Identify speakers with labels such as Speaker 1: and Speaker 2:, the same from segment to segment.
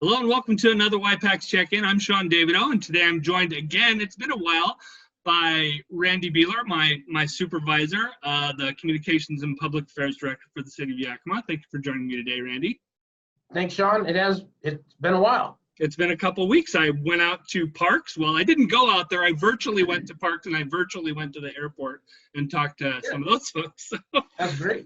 Speaker 1: Hello and welcome to another Y-PAC Check-in. I'm Sean Davido, and today I'm joined again, it's been a while, by Randy Beehler, my supervisor, the Communications and Public Affairs Director for the City of Yakima. Thank you for joining me today, Randy.
Speaker 2: Thanks, Sean. It's been a while.
Speaker 1: It's been a couple weeks. I went out to parks. Well, I didn't go out there. I virtually went to parks, and I virtually went to the airport and talked to some of those folks.
Speaker 2: That's great.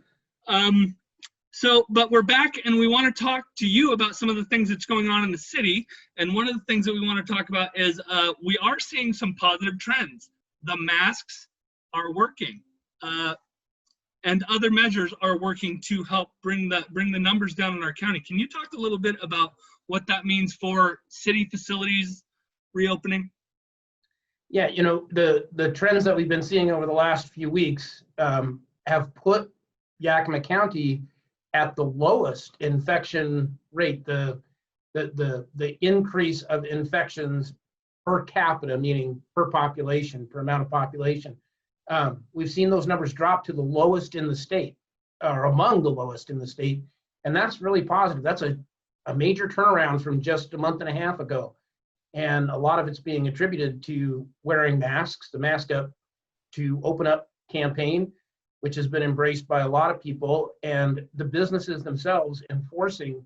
Speaker 1: But we're back, and we want to talk to you about some of the things that's going on in the city. And one of the things that we want to talk about is we are seeing some positive trends. The masks are working, and other measures are working to help bring the numbers down in our county. Can you talk a little bit about what that means for city facilities reopening?
Speaker 2: Yeah, you know, the trends that we've been seeing over the last few weeks have put Yakima County at the lowest infection rate, the increase of infections per capita, meaning per population, per amount of population. We've seen those numbers drop to the lowest in the state, or among the lowest in the state, and that's really positive. That's a major turnaround from just a month and a half ago. And a lot of it's being attributed to wearing masks, the Mask Up to Open Up campaign, which has been embraced by a lot of people, and the businesses themselves enforcing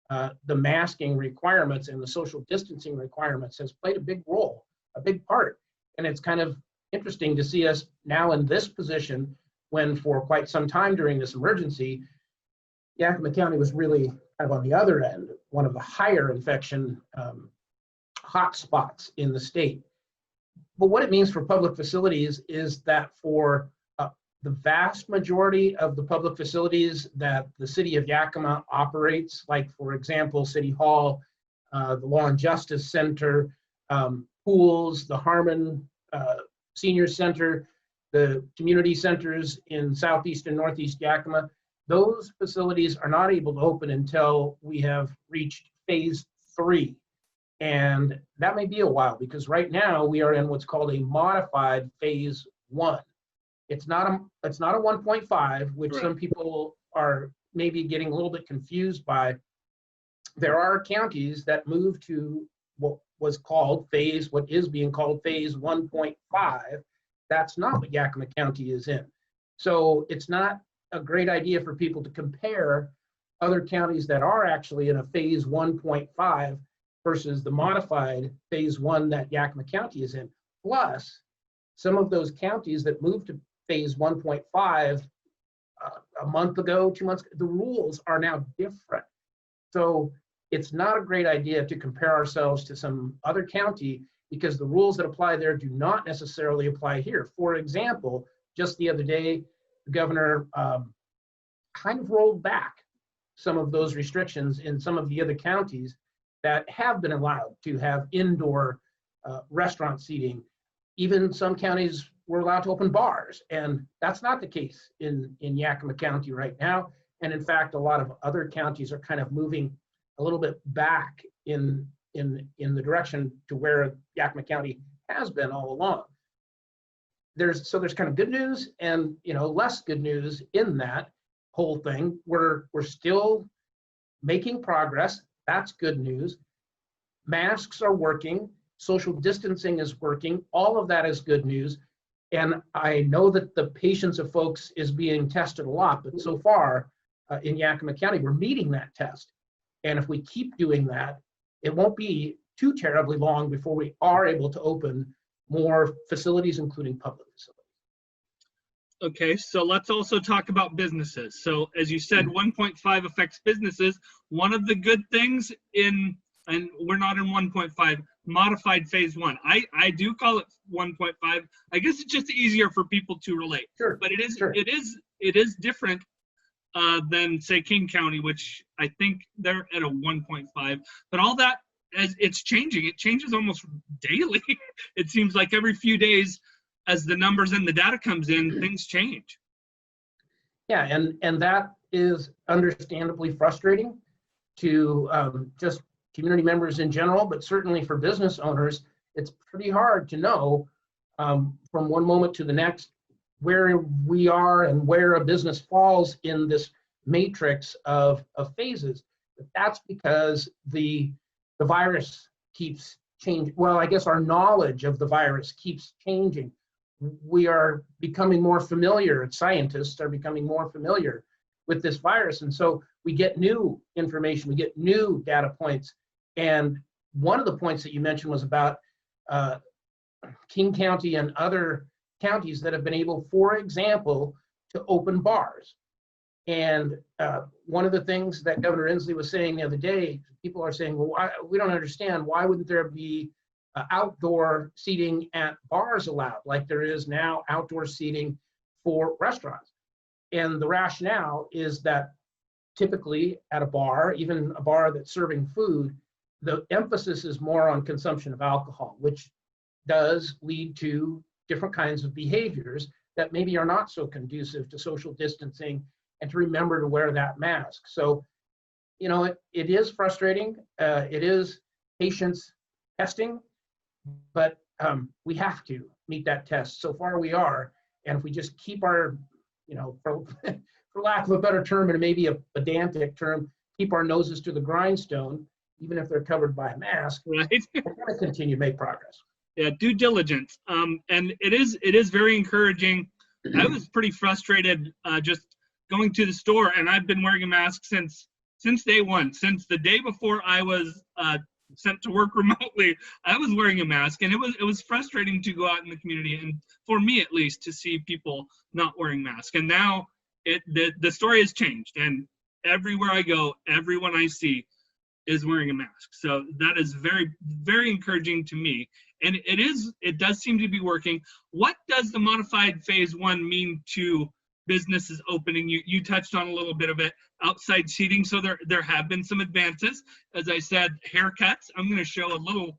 Speaker 2: the masking requirements and the social distancing requirements has played a big role, a big part. And it's kind of interesting to see us now in this position when for quite some time during this emergency, Yakima County was really kind of on the other end, one of the higher infection hot spots in the state. But what it means for public facilities is that for the vast majority of the public facilities that the City of Yakima operates, like, for example, City Hall, the Law and Justice Center, pools, the Harmon Senior Center, the community centers in Southeast and Northeast Yakima, those facilities are not able to open until we have reached phase 3. And that may be a while, because right now we are in what's called a modified phase 1. It's not a 1.5, which
Speaker 1: Right.
Speaker 2: Some people are maybe getting a little bit confused by. There are counties that move to what is being called phase 1.5. That's not what Yakima County is in. So it's not a great idea for people to compare other counties that are actually in a phase 1.5 versus the modified phase 1 that Yakima County is in. Plus, some of those counties that moved to phase 1.5 a month ago, 2 months ago, the rules are now different. So it's not a great idea to compare ourselves to some other county, because the rules that apply there do not necessarily apply here. For example, just the other day, the governor kind of rolled back some of those restrictions in some of the other counties that have been allowed to have indoor restaurant seating. Even some counties were allowed to open bars, and that's not the case in Yakima County right now. And in fact, a lot of other counties are kind of moving a little bit back in the direction to where Yakima County has been all along. There's kind of good news and less good news in that whole thing. We're still making progress. That's good news. Masks are working. Social distancing is working. All of that is good news. And I know that the patience of folks is being tested a lot, but so far in Yakima County, we're meeting that test. And if we keep doing that, it won't be too terribly long before we are able to open more facilities, including public facilities.
Speaker 1: Okay, so let's also talk about businesses. So as you said, 1.5 affects businesses. One of the good things and we're not in 1.5, modified phase 1. I do call it 1.5. I guess it's just easier for people to relate.
Speaker 2: Sure.
Speaker 1: But it
Speaker 2: Sure.
Speaker 1: is different than, say, King County, which I think they're at a 1.5. But all that, as it's changing, it changes almost daily. It seems like every few days, as the numbers and the data comes in, things change.
Speaker 2: Yeah, and that is understandably frustrating to just community members in general, but certainly for business owners. It's pretty hard to know from one moment to the next where we are and where a business falls in this matrix of phases. But that's because the the virus keeps changing. Well, I guess our knowledge of the virus keeps changing. We are becoming more familiar, scientists are becoming more familiar with this virus. And so we get new information, we get new data points. And one of the points that you mentioned was about King County and other counties that have been able, for example, to open bars. And one of the things that Governor Inslee was saying the other day, people are saying, well, we don't understand, why wouldn't there be outdoor seating at bars allowed, like there is now outdoor seating for restaurants? And the rationale is that typically at a bar, even a bar that's serving food, the emphasis is more on consumption of alcohol, which does lead to different kinds of behaviors that maybe are not so conducive to social distancing and to remember to wear that mask. So, you know, it is frustrating. It is patience testing, but we have to meet that test. So far we are, and if we just keep our, you know, for lack of a better term, and maybe a pedantic term, keep our noses to the grindstone, even if they're covered by a mask,
Speaker 1: Right.
Speaker 2: we're going to continue to make progress.
Speaker 1: Yeah, due diligence. And it is very encouraging. I was pretty frustrated just going to the store, and I've been wearing a mask since day one, since the day before I was sent to work remotely. I was wearing a mask, and it was frustrating to go out in the community, and for me at least, to see people not wearing masks. And now the story has changed, and everywhere I go, everyone I see is wearing a mask. So that is very, very encouraging to me. And it does seem to be working. What does the modified phase 1 mean to businesses opening? You touched on a little bit of it, outside seating. So there have been some advances. As I said, haircuts. I'm going to show a little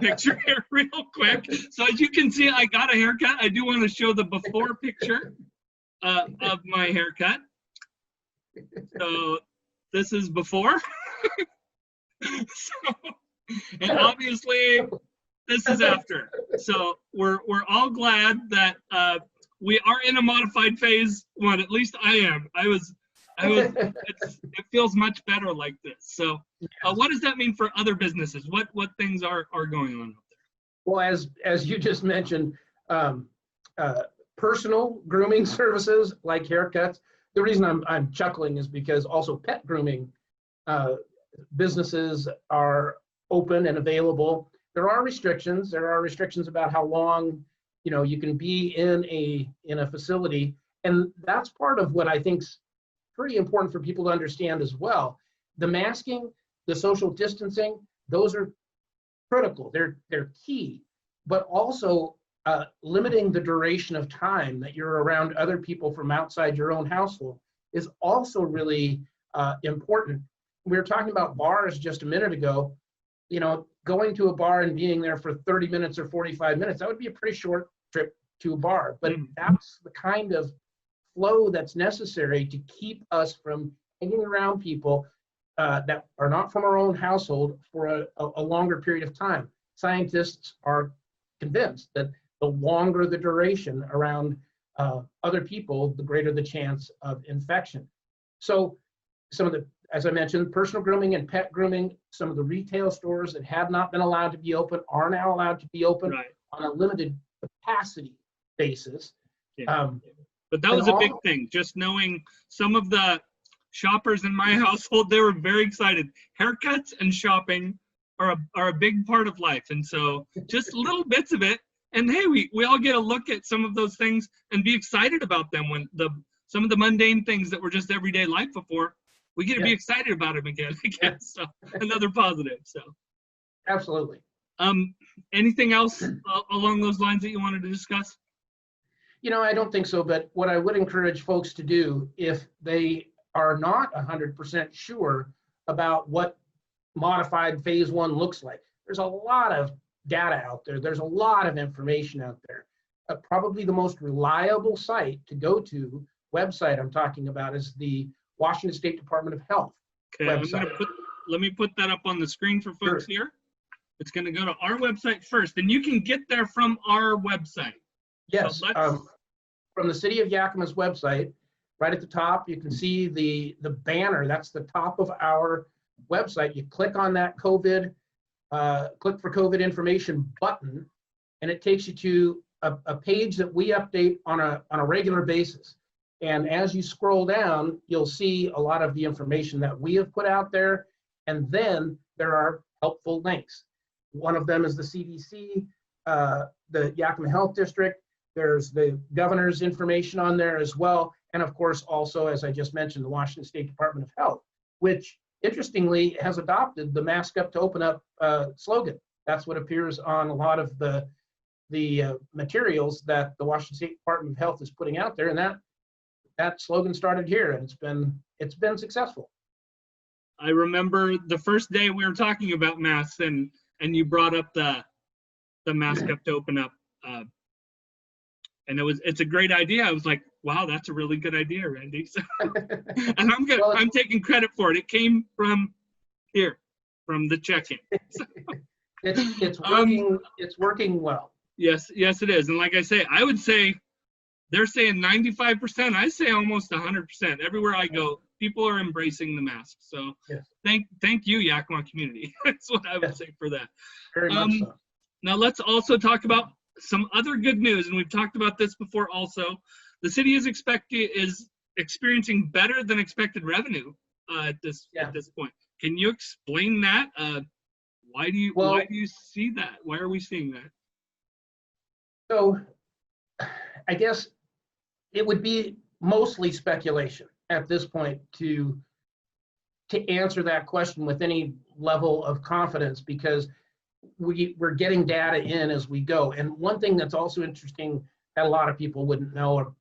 Speaker 1: picture here real quick. So as you can see, I got a haircut. I do want to show the before picture of my haircut. So this is before. So, and obviously this is after. So we're all glad that we are in a modified phase 1. At least I am. It feels much better like this. So what does that mean for other businesses? What things are going on out there?
Speaker 2: Well, as you just mentioned, personal grooming services like haircuts. The reason I'm chuckling is because also pet grooming businesses are open and available. There are restrictions. There are restrictions about how long, you know, you can be in a facility, and that's part of what I think's pretty important for people to understand as well. The masking, the social distancing, those are critical. They're key, but also limiting the duration of time that you're around other people from outside your own household is also really important. We were talking about bars just a minute ago. You know, going to a bar and being there for 30 minutes or 45 minutes, that would be a pretty short trip to a bar. But that's the kind of flow that's necessary to keep us from hanging around people that are not from our own household for a longer period of time. Scientists are convinced that the longer the duration around other people, the greater the chance of infection. So some of the, as I mentioned, personal grooming and pet grooming, some of the retail stores that have not been allowed to be open are now allowed to be open on a limited capacity basis.
Speaker 1: Yeah. But that was a big thing, just knowing some of the shoppers in my household, they were very excited. Haircuts and shopping are a big part of life. And so just little bits of it. And hey, we all get a look at some of those things and be excited about them when some of the mundane things that were just everyday life before, we get to be excited about them again. So another positive. So
Speaker 2: absolutely.
Speaker 1: Anything else along those lines that you wanted to discuss?
Speaker 2: You know, I don't think so, but what I would encourage folks to do, if they are not 100% sure about what modified phase 1 looks like, there's a lot of data out there. There's a lot of information out there. Probably the most reliable site to go to, website I'm talking about, is the Washington State Department of Health website.
Speaker 1: Let me put that up on the screen for folks here. It's going to go to our website first, and you can get there from our website.
Speaker 2: Yes,
Speaker 1: so
Speaker 2: from the City of Yakima's website, right at the top, you can see the banner. That's the top of our website, you click on that COVID, click for COVID information button, and it takes you to a page that we update on a regular basis. And as you scroll down, you'll see a lot of the information that we have put out there. And then there are helpful links. One of them is the CDC, the Yakima Health District. There's the governor's information on there as well. And of course, also, as I just mentioned, the Washington State Department of Health, which interestingly has adopted the mask up to open up slogan. That's what appears on a lot of the materials that the Washington State Department of Health is putting out there. And that slogan started here, and it's been successful.
Speaker 1: I remember the first day we were talking about masks, and you brought up the mask up to open up, and it's a great idea. I was like, wow, that's a really good idea, Randy. So, and I'm good. I'm taking credit for it. It came from here, from the check-in. So,
Speaker 2: it's working. It's working well.
Speaker 1: Yes, it is. And like I say, I would say they're saying 95%. I say almost 100%. Everywhere I go, people are embracing the mask. So
Speaker 2: yes.
Speaker 1: Thank you, Yakima community. That's what I would say for that.
Speaker 2: Very much so.
Speaker 1: Now let's also talk about some other good news, and we've talked about this before also. The city is experiencing better than expected revenue at this point. Can you explain that? Why do you see that? Why are we seeing that?
Speaker 2: So I guess it would be mostly speculation at this point to answer that question with any level of confidence, because we're getting data in as we go. And one thing that's also interesting that a lot of people wouldn't know, or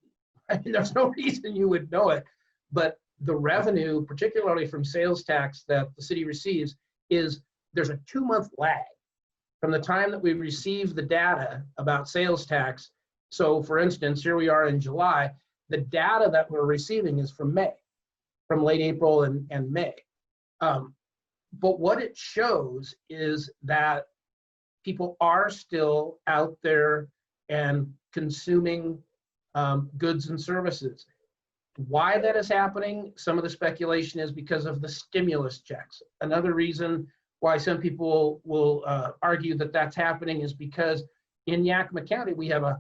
Speaker 2: I mean, there's no reason you would know it, but the revenue, particularly from sales tax that the city receives, there's a 2-month lag from the time that we receive the data about sales tax. So for instance, here we are in July, the data that we're receiving is from May, from late April and May. But what it shows is that people are still out there and consuming goods and services. Why that is happening, some of the speculation is because of the stimulus checks. Another reason why some people will argue that that's happening is because in Yakima County, we have a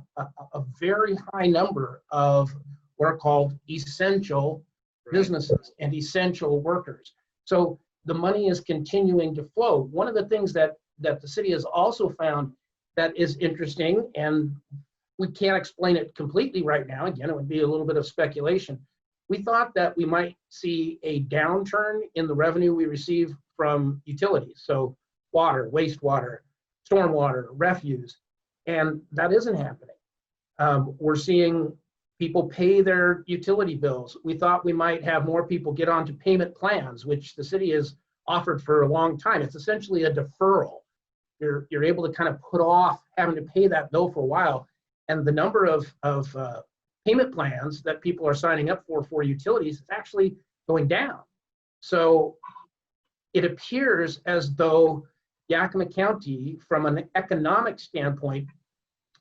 Speaker 2: very high number of what are called essential businesses and essential workers. So the money is continuing to flow. One of the things that the city has also found that is interesting, and we can't explain it completely right now, again, it would be a little bit of speculation. We thought that we might see a downturn in the revenue we receive from utilities, so water, wastewater, stormwater, refuse, and that isn't happening. We're seeing people pay their utility bills. We thought we might have more people get onto payment plans, which the city has offered for a long time. It's essentially a deferral. You're able to kind of put off having to pay that bill for a while, and the number of payment plans that people are signing up for utilities is actually going down. So it appears as though Yakima County, from an economic standpoint,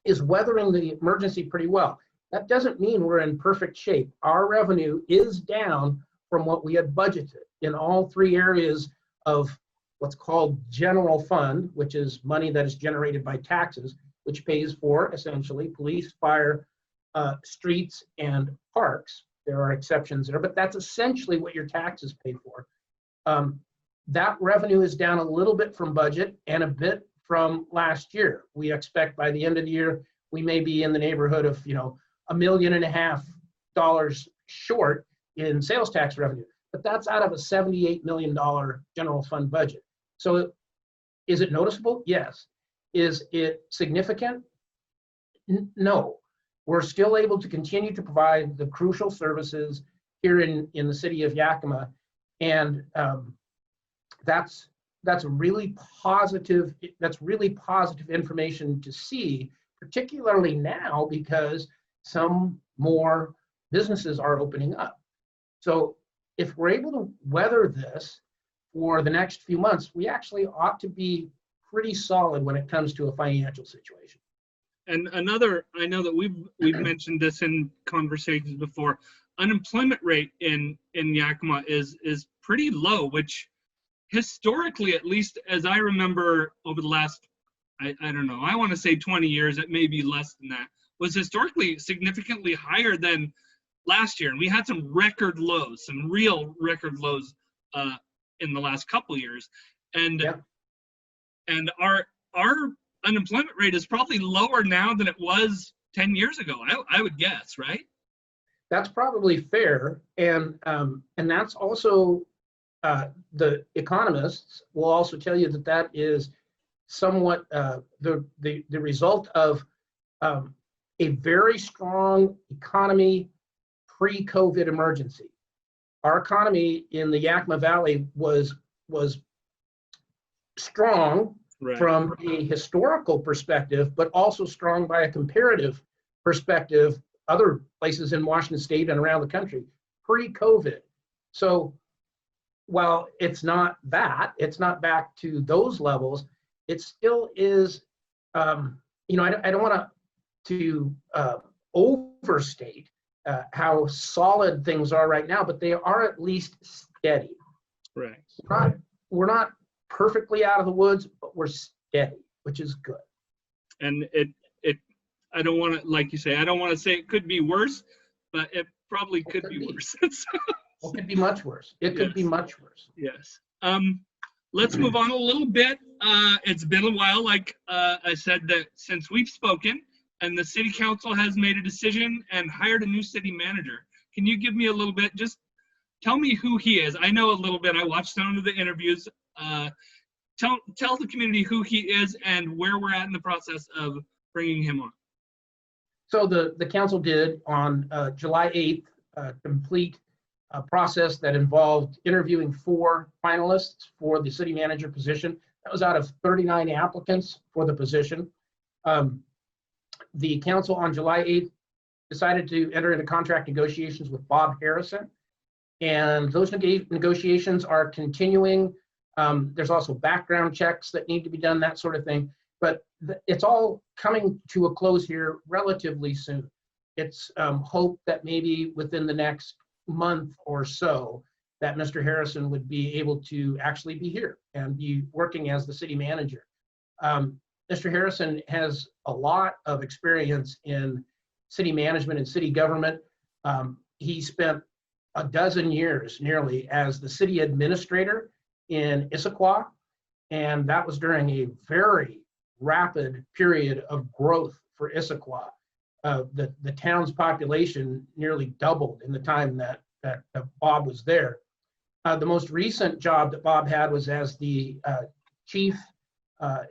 Speaker 2: is weathering the emergency pretty well. That doesn't mean we're in perfect shape. Our revenue is down from what we had budgeted in all 3 areas of what's called general fund, which is money that is generated by taxes, which pays for essentially police, fire, streets, and parks. There are exceptions there, but that's essentially what your taxes pay for. That revenue is down a little bit from budget and a bit from last year. We expect by the end of the year, we may be in the neighborhood of, $1.5 million short in sales tax revenue, but that's out of a $78 million general fund budget. So is it noticeable? Yes. Is it significant? No. We're still able to continue to provide the crucial services here in the city of Yakima. And that's really positive. That's really positive information to see, particularly now because some more businesses are opening up. So if we're able to weather this for the next few months, we actually ought to be pretty solid when it comes to a financial situation.
Speaker 1: And another, I know that we've mentioned this in conversations before, unemployment rate in Yakima is pretty low, which historically, at least as I remember over the last, I don't know, I want to say 20 years, it may be less than that, was historically significantly higher than last year. And we had some record lows, some real record lows in the last couple years. And
Speaker 2: Yeah.
Speaker 1: and our unemployment rate is probably lower now than it was 10 years ago, I would guess, right?
Speaker 2: That's probably fair, and that's also the economists will also tell you that that is somewhat the result of a very strong economy pre-COVID emergency. Our economy in the Yakima Valley was strong
Speaker 1: Right.
Speaker 2: from a historical perspective, but also strong by a comparative perspective, other places in Washington State and around the country, pre-COVID. So while it's not back to those levels, it still is, I don't want to overstate how solid things are right now, but they are at least steady.
Speaker 1: Right.
Speaker 2: We're not perfectly out of the woods, but we're steady, which is good.
Speaker 1: And it I don't want to, like you say, I don't want to say it could be worse, but it probably could be worse.
Speaker 2: It could be much worse. It could be much worse.
Speaker 1: Yes. Let's move on a little bit. It's been a while, like I said, that since we've spoken, and the city council has made a decision and hired a new city manager. Can you give me a little bit, just tell me who he is? I know a little bit. I watched some of the interviews. Tell the community who he is and where we're at in the process of bringing him on.
Speaker 2: So the council did on July 8th complete a process that involved interviewing 4 finalists for the city manager position. That was out of 39 applicants for the position. The council on July 8th decided to enter into contract negotiations with Bob Harrison, and those negotiations are continuing. There's also background checks that need to be done, that sort of thing. But it's all coming to a close here relatively soon. It's hoped that maybe within the next month or so that Mr. Harrison would be able to actually be here and be working as the city manager. Mr. Harrison has a lot of experience in city management and city government. He spent a dozen years nearly as the city administrator in Issaquah, and that was during a very rapid period of growth for Issaquah. The town's population nearly doubled in the time that Bob was there. The most recent job that Bob had was as the chief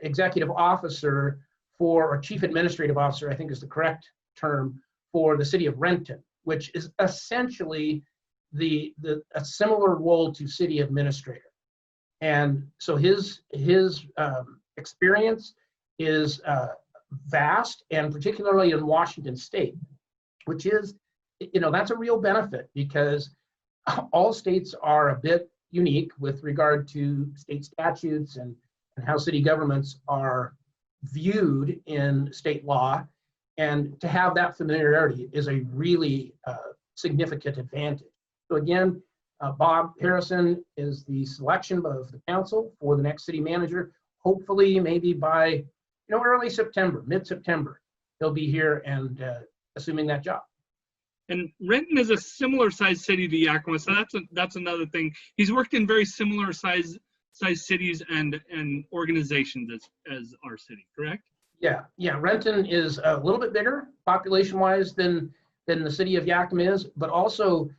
Speaker 2: executive officer or chief administrative officer, I think is the correct term, for the city of Renton, which is essentially a similar role to city administrator. And so his experience is vast, and particularly in Washington State, which is, that's a real benefit because all states are a bit unique with regard to state statutes and how city governments are viewed in state law. And to have that familiarity is a really significant advantage. So again, Bob Harrison is the selection of the council for the next city manager. Hopefully, maybe by early September, mid-September, he'll be here and assuming that job.
Speaker 1: And Renton is a similar size city to Yakima, so that's another thing. He's worked in very similar size cities and organizations as our city, correct?
Speaker 2: Yeah. Renton is a little bit bigger population-wise than the city of Yakima is, but also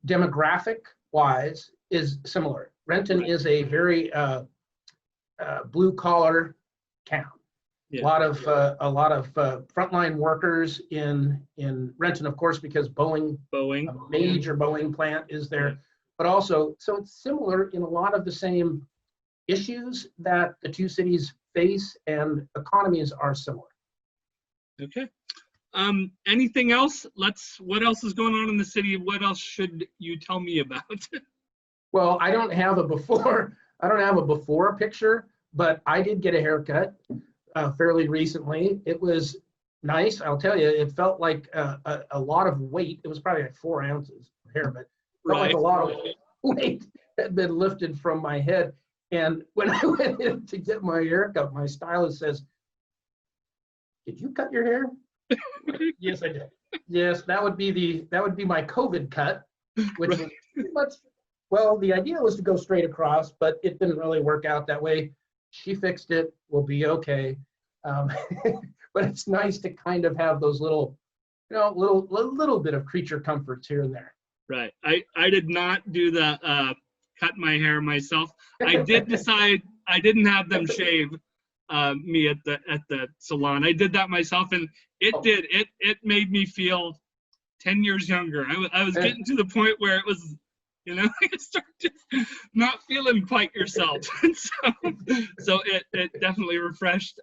Speaker 2: demographic-wise is similar. Renton is a very blue-collar town. Yeah. A lot of frontline workers in Renton, of course, because Boeing, a major Boeing plant is there. Yeah. But also, so it's similar in a lot of the same issues that the two cities face, and economies are similar.
Speaker 1: Okay. Anything else? What else is going on in the city? What else should you tell me about?
Speaker 2: Well, I don't have a before picture, but I did get a haircut fairly recently. It was nice. I'll tell you, it felt like a lot of weight. It was probably like 4 ounces of hair, but it felt like a lot of weight had been lifted from my head. And when I went in to get my haircut, my stylist says, "Did you cut your hair?" Yes, I did. Yes, that would be my COVID cut, which was pretty much, well, the idea was to go straight across, but it didn't really work out that way. She fixed it. We'll be okay. But it's nice to kind of have those little, little bit of creature comforts here and there.
Speaker 1: Right. I did not do the cut my hair myself. I did decide I didn't have them shave me at the salon. I did that myself, and it made me feel 10 years younger. I was getting to the point where it was, you started not feeling quite yourself. so it definitely refreshed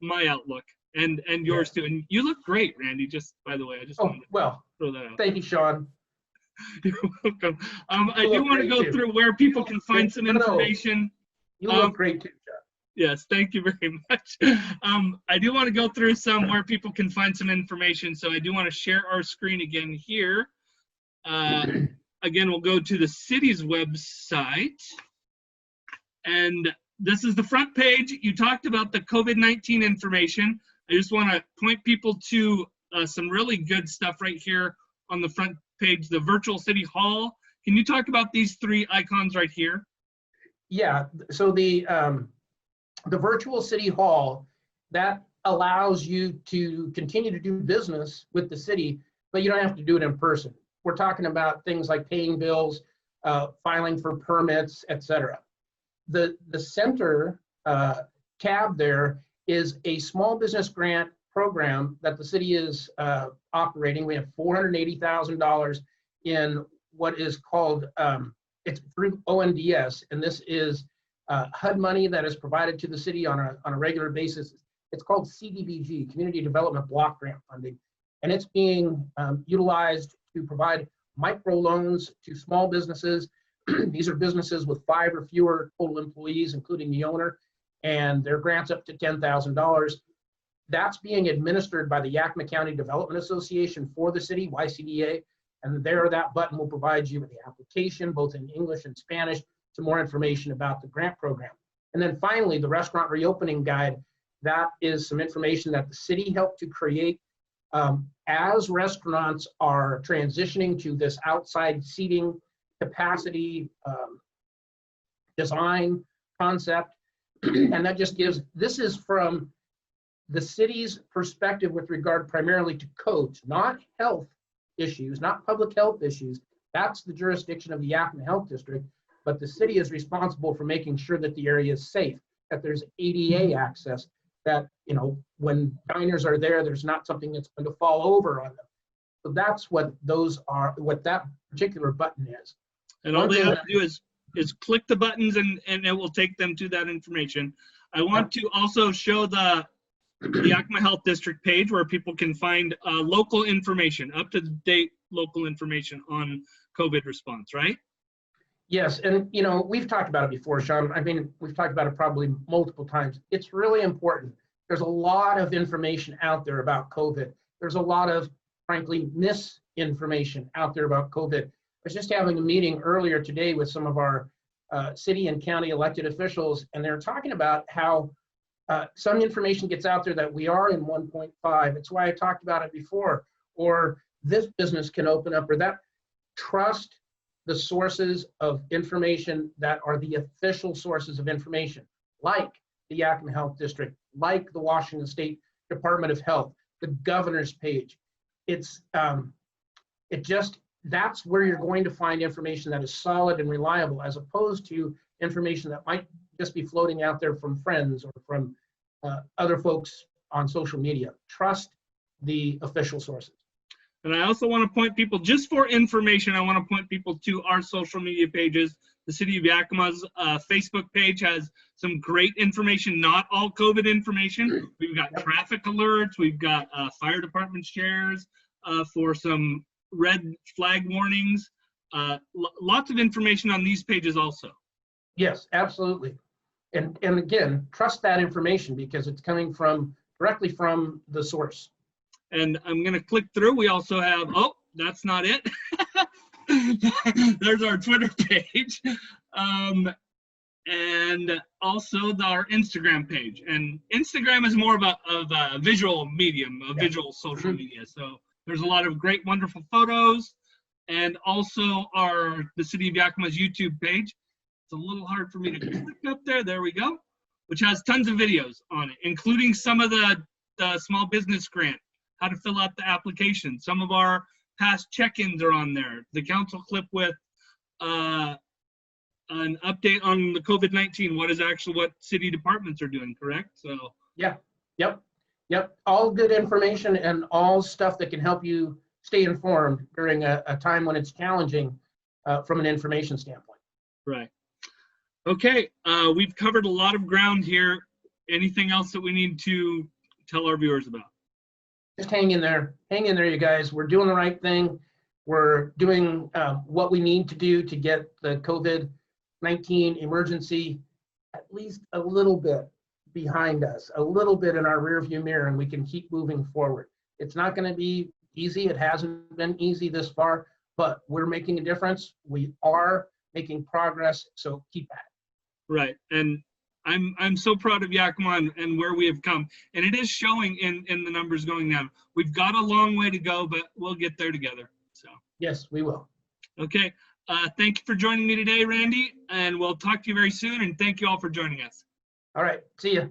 Speaker 1: my outlook and yours too. And you look great, Randy, just by the way. I just wanted to throw that out.
Speaker 2: Thank you, Sean.
Speaker 1: You're welcome. I do want to go through where people can find some information.
Speaker 2: You look great too, Sean.
Speaker 1: Yes, thank you very much. I do want to go through some where people can find some information. So I do want to share our screen again here. Again, we'll go to the city's website. And this is the front page. You talked about the COVID-19 information. I just want to point people to some really good stuff right here on the front page, the virtual city hall. Can you talk about these three icons right here?
Speaker 2: Yeah, so the virtual city hall, that allows you to continue to do business with the city, but you don't have to do it in person. We're talking about things like paying bills, filing for permits, etc. The center tab there is a small business grant program that the city is operating. We have $480,000 in what is called, it's through ONDS, and this is HUD money that is provided to the city on a regular basis. It's called CDBG, Community Development Block Grant Funding, and it's being utilized to provide microloans to small businesses. These are businesses with 5 or fewer total employees, including the owner, and their grants up to $10,000. That's being administered by the Yakima County Development Association for the city, YCDA, and there that button will provide you with the application, both in English and Spanish, to more information about the grant program. And then finally, the restaurant reopening guide, that is some information that the city helped to create as restaurants are transitioning to this outside seating capacity design concept. And that just gives, this is from the city's perspective with regard primarily to codes, not health issues, not public health issues. That's the jurisdiction of the Yakima Health District, but the city is responsible for making sure that the area is safe, that there's ADA access, that, when diners are there, there's not something that's going to fall over on them. So that's what those are, what that particular button is.
Speaker 1: And all they have to do is click the buttons and it will take them to that information. I want to also show the Yakima Health District page where people can find local information, up-to-date local information on COVID response, right?
Speaker 2: Yes, and we've talked about it before, Sean. I mean, we've talked about it probably multiple times. It's really important. There's a lot of information out there about COVID. There's a lot of, frankly, misinformation out there about COVID. I was just having a meeting earlier today with some of our city and county elected officials, and they're talking about how some information gets out there that we are in 1.5. It's why I talked about it before, or this business can open up, or that. Trust the sources of information that are the official sources of information, like the Yakima Health District, like the Washington State Department of Health, the governor's page. That's where you're going to find information that is solid and reliable, as opposed to information that might just be floating out there from friends or from other folks on social media. Trust the official sources.
Speaker 1: And I also want to point people, just for information, I want to point people to our social media pages. The City of Yakima's Facebook page has some great information, not all COVID information. We've got traffic alerts. We've got fire department shares for some red flag warnings. Lots of information on these pages also.
Speaker 2: Yes, absolutely. And again, trust that information because it's coming directly from the source.
Speaker 1: And I'm going to click through. We also have, oh, that's not it. There's our Twitter page. And also our Instagram page. And Instagram is more of a visual medium, a visual social media. So there's a lot of great, wonderful photos, and also the City of Yakima's YouTube page. It's a little hard for me to click up there. There we go. Which has tons of videos on it, including some of the small business grant, how to fill out the application. Some of our past check-ins are on there. The council clip with an update on the COVID-19, what city departments are doing, correct? So
Speaker 2: yeah, yep. All good information and all stuff that can help you stay informed during a time when it's challenging from an information standpoint.
Speaker 1: Right. Okay, we've covered a lot of ground here. Anything else that we need to tell our viewers about?
Speaker 2: Just hang in there, you guys. We're doing the right thing. We're doing what we need to do to get the COVID-19 emergency at least a little bit behind us, a little bit in our rearview mirror, and we can keep moving forward. It's not going to be easy. It hasn't been easy this far, but we're making a difference. We are making progress, so keep at it.
Speaker 1: Right, and I'm so proud of Yakima and where we have come, and it is showing in the numbers going down. We've got a long way to go, but we'll get there together. So
Speaker 2: yes, we will.
Speaker 1: Okay. Thank you for joining me today, Randy, and we'll talk to you very soon, and thank you all for joining us.
Speaker 2: All right, see ya.